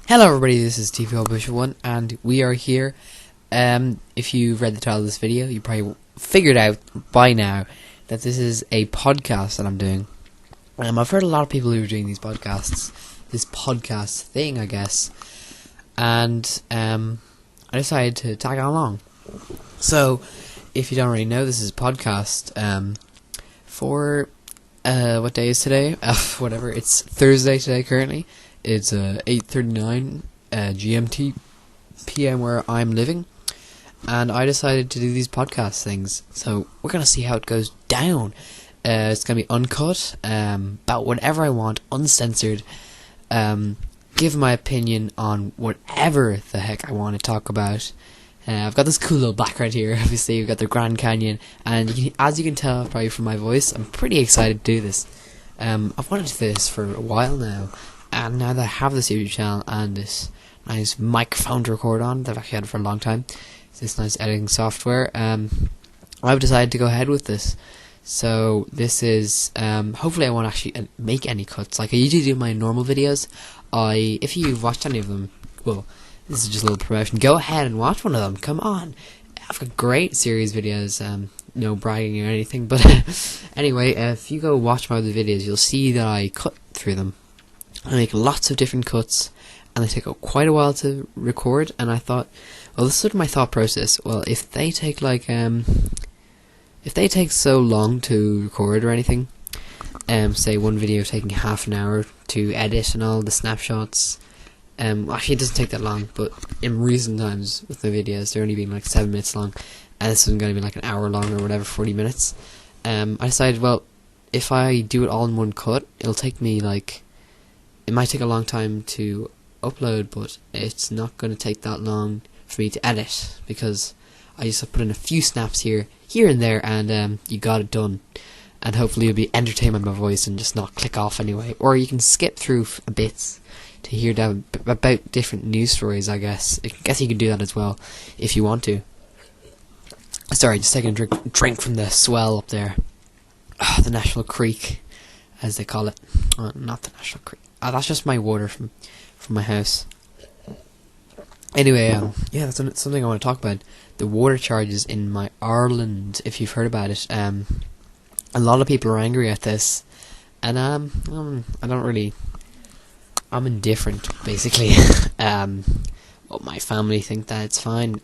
Hello everybody, this is TV Bush 1 and we are here. If you've read the title of this video, you probably figured out by now that this is a podcast that I'm doing. I've heard a lot of people who are doing these podcasts, this podcast thing I guess, and I decided to tag along. So, if you don't already know, this is a podcast for, what day is today? Whatever, it's Thursday today currently. It's 8:39 GMT PM where I'm living, and I decided to do these podcast things. So we're gonna see how it goes down. It's gonna be uncut, about whatever I want, uncensored. Give my opinion on whatever the heck I want to talk about. I've got this cool little background here. Obviously, we've got the Grand Canyon, and as you can tell probably from my voice, I'm pretty excited to do this. I've wanted to do this for a while now. And now that I have this YouTube channel and this nice microphone to record on that I've actually had for a long time, it's this nice editing software, I've decided to go ahead with this. So this is, hopefully I won't actually make any cuts. Like I usually do my normal videos. If you've watched any of them, well, this is just a little promotion. Go ahead and watch one of them. Come on. I've got great series videos, no bragging or anything. But anyway, if you go watch my other videos, you'll see that I cut through them. I make lots of different cuts, and they take quite a while to record. And I thought, well, this is sort of my thought process. Well, if they take if they take so long to record or anything, say one video taking half an hour to edit and all the snapshots, actually it doesn't take that long. But in recent times with my videos, they're only being like 7 minutes long, and this is going to be like an hour long or whatever, 40 minutes. I decided, well, if I do it all in one cut, it'll take me like. It might take a long time to upload, but it's not going to take that long for me to edit, because I just put in a few snaps here and there, and you got it done. And hopefully you'll be entertained by my voice and just not click off anyway. Or you can skip through a bit to hear down about different news stories, I guess. I guess you can do that as well if you want to. Sorry, just taking a drink from the swell up there. The National Creek, as they call it. Not the National Creek. That's just my water from my house. Anyway, yeah, that's something I want to talk about. The water charges in my Ireland, if you've heard about it. A lot of people are angry at this, and I don't really. I'm indifferent, basically. Well, my family think that it's fine.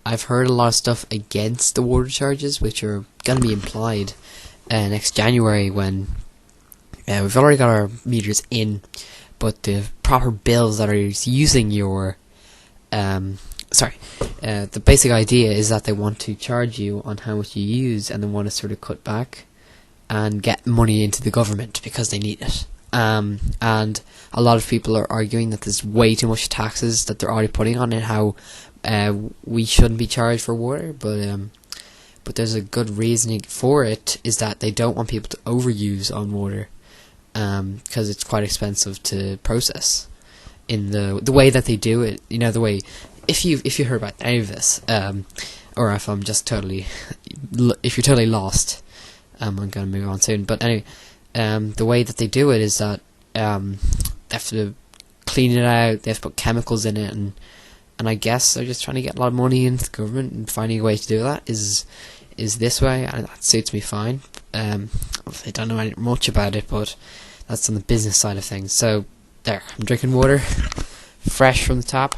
I've heard a lot of stuff against the water charges, which are going to be implied next January when. We've already got our meters in, but the proper bills that are using your, the basic idea is that they want to charge you on how much you use, and they want to sort of cut back and get money into the government because they need it. And a lot of people are arguing that there's way too much taxes that they're already putting on it, how we shouldn't be charged for water, but there's a good reasoning for it, is that they don't want people to overuse on water. Because it's quite expensive to process in the way that they do it. You know, the way, if you heard about any of this, or if I'm just if you're totally lost, I'm going to move on soon. But anyway, the way that they do it is that they have to clean it out, they have to put chemicals in it, and I guess they're just trying to get a lot of money into the government, and finding a way to do that is this way, and that suits me fine. I don't know much about it, but that's on the business side of things. So there, I'm drinking water, fresh from the tap.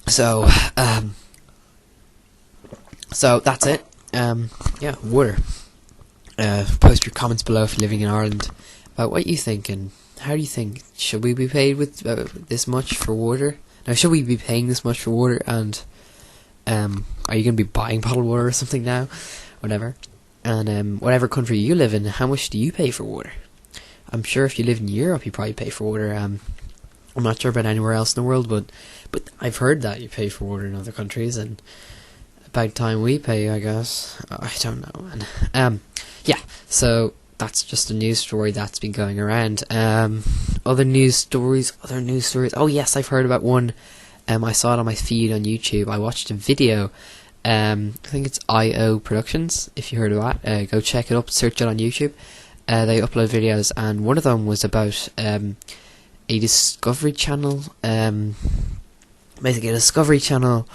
So that's it. Yeah, water. Post your comments below if you're living in Ireland about what you think, and how do you think, should we be paid with this much for water? Now, should we be paying this much for water? And are you going to be buying bottled water or something now? Whatever. And whatever country you live in, how much do you pay for water? I'm sure if you live in Europe, you probably pay for water. I'm not sure about anywhere else in the world, but I've heard that you pay for water in other countries, and about time we pay, I guess. I don't know, man. Yeah, so that's just a news story that's been going around. Other news stories. Oh yes, I've heard about one. I saw it on my feed on YouTube. I watched a video. I think it's IO Productions, if you heard of that. Go check it up, search it on YouTube. They upload videos, and one of them was about a Discovery Channel, basically a Discovery Channel,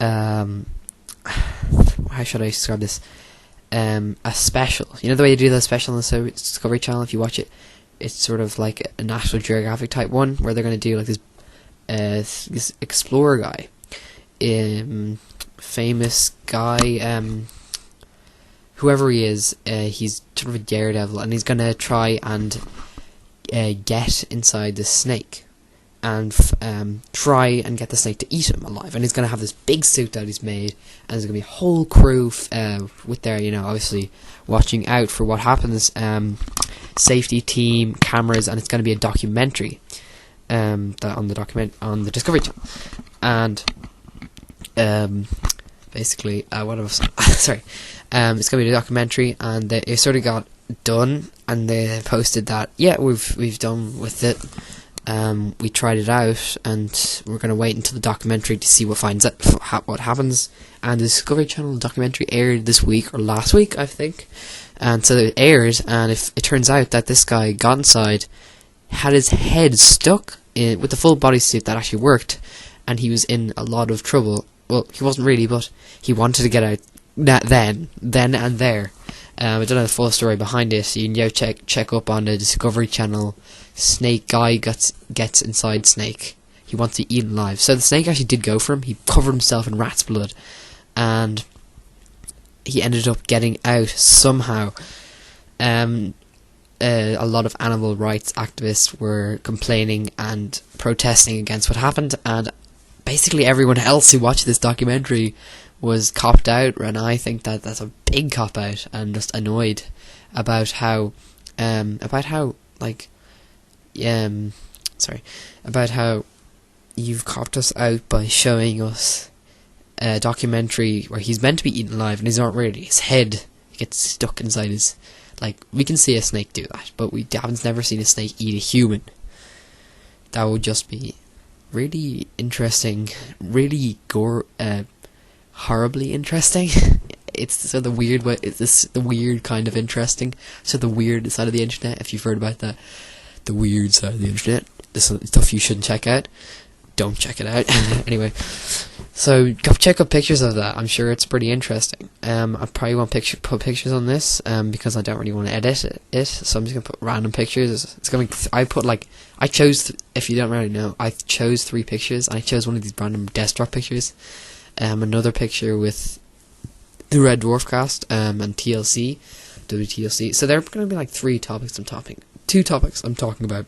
how should I describe this, a special. You know the way you do the special on the Discovery Channel, if you watch it, it's sort of like a National Geographic type one, where they're going to do like this explorer guy, famous guy, whoever he is, he's sort of a daredevil, and he's going to try and get inside the snake and try and get the snake to eat him alive. And he's going to have this big suit that he's made, and there's going to be a whole crew with their, obviously watching out for what happens, safety team, cameras, and it's going to be a documentary on the Discovery Channel. And basically, what was sorry, it's going to be a documentary, and it sort of got done, and they posted that we've done with it. We tried it out, and we're going to wait until the documentary to see what happens. And the Discovery Channel documentary aired this week or last week, I think. And so it aired, and if it turns out that this guy got inside, had his head stuck with the full bodysuit that actually worked, and he was in a lot of trouble. Well, he wasn't really, but he wanted to get out then and there. I don't know the full story behind it, so you can check up on the Discovery Channel. Snake guy gets inside snake. He wants to eat him alive. So the snake actually did go for him. He covered himself in rat's blood, and he ended up getting out somehow. A lot of animal rights activists were complaining and protesting against what happened, and basically everyone else who watched this documentary was copped out, and I think that's a big cop out, and just annoyed about how you've copped us out by showing us a documentary where he's meant to be eaten alive and he's not really. His head gets stuck inside his, we can see a snake do that, but we haven't never seen a snake eat a human. That would just be really interesting, really horribly interesting. It's so the weird way. It's the weird kind of interesting. So the weird side of the internet. If you've heard about that, the weird side of the internet, this is stuff you shouldn't check out. Don't check it out. Anyway, so go check out pictures of that. I'm sure it's pretty interesting. I probably won't put pictures on this because I don't really want to edit it. So I'm just gonna put random pictures. I chose. If you don't really know, I chose 3 pictures. I chose one of these random desktop pictures. Another picture with the Red Dwarf cast and TLC, WTLC. So there are going to be 3 topics 2 topics I'm talking about,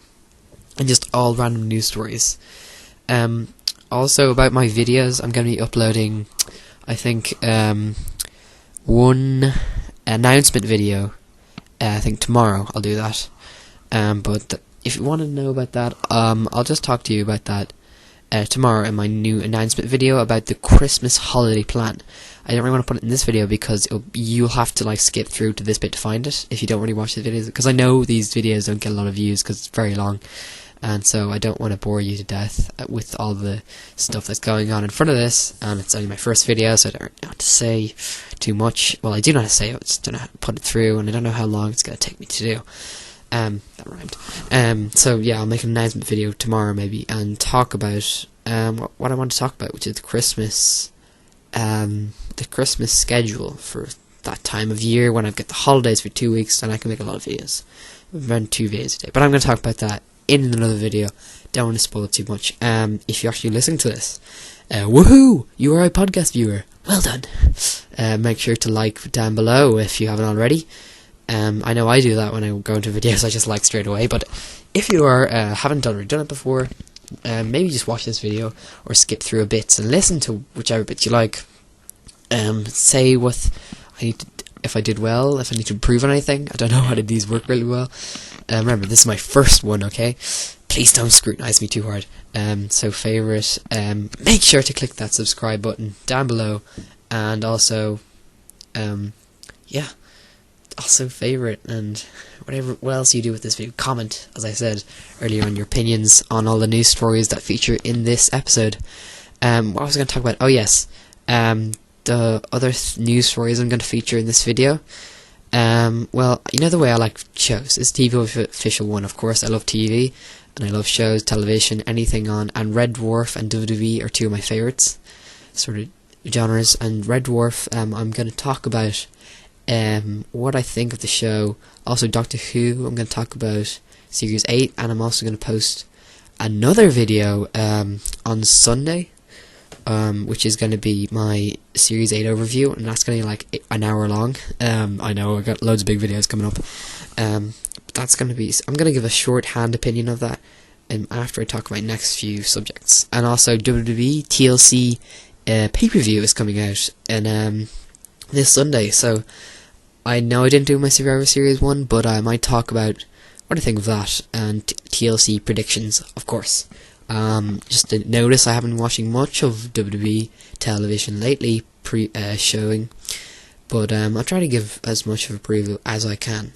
and just all random news stories. Also about my videos, I'm going to be uploading, I think, one announcement video. I think tomorrow I'll do that. But if you want to know about that, I'll just talk to you about that tomorrow in my new announcement video about the Christmas holiday plan. I don't really want to put it in this video because you'll have to skip through to this bit to find it if you don't really watch the videos, because I know these videos don't get a lot of views because it's very long, and so I don't want to bore you to death with all the stuff that's going on in front of this, and it's only my first video, so I don't know what to say too much. Well, I do know how to say it, I just don't know how to put it through, and I don't know how long it's going to take me to do. That rhymed. So yeah, I'll make an announcement video tomorrow maybe, and talk about what I want to talk about, which is the Christmas schedule for that time of year when I've got the holidays for 2 weeks, and I can make a lot of videos, around 2 videos a day. But I'm going to talk about that in another video. Don't want to spoil it too much. If you're actually listening to this, woohoo! You are a podcast viewer. Well done. Make sure to like down below if you haven't already. I know I do that when I go into videos. I just like straight away. But if you haven't already done it before, maybe just watch this video or skip through a bit and listen to whichever bits you like. Say what I need to, if I did well, if I need to improve on anything. I don't know how did these work really well. Remember, this is my first one, okay? Please don't scrutinize me too hard. So favorite, make sure to click that subscribe button down below, and also, also favorite, and what else you do with this video. Comment, as I said earlier, on your opinions on all the news stories that feature in this episode. What was I going to talk about? Oh yes, the other news stories I'm going to feature in this video. Well, you know the way I like shows. It's TV official one, of course. I love TV, and I love shows, television, anything on. And Red Dwarf and WWE are two of my favourites sort of genres. And Red Dwarf, I'm going to talk about what I think of the show. Also, Doctor Who, I'm going to talk about Series 8, and I'm also going to post another video on Sunday, which is going to be my Series 8 overview, and that's going to be like an hour long. I know, I've got loads of big videos coming up. That's going to be, I'm going to give a shorthand opinion of that after I talk about my next few subjects. And also, WWE TLC pay-per-view is coming out and this Sunday, so I know I didn't do my Survivor Series 1, but I might talk about what I think of that, and TLC predictions, of course. Just to notice, I haven't been watching much of WWE television lately, showing, but I'll try to give as much of a preview as I can.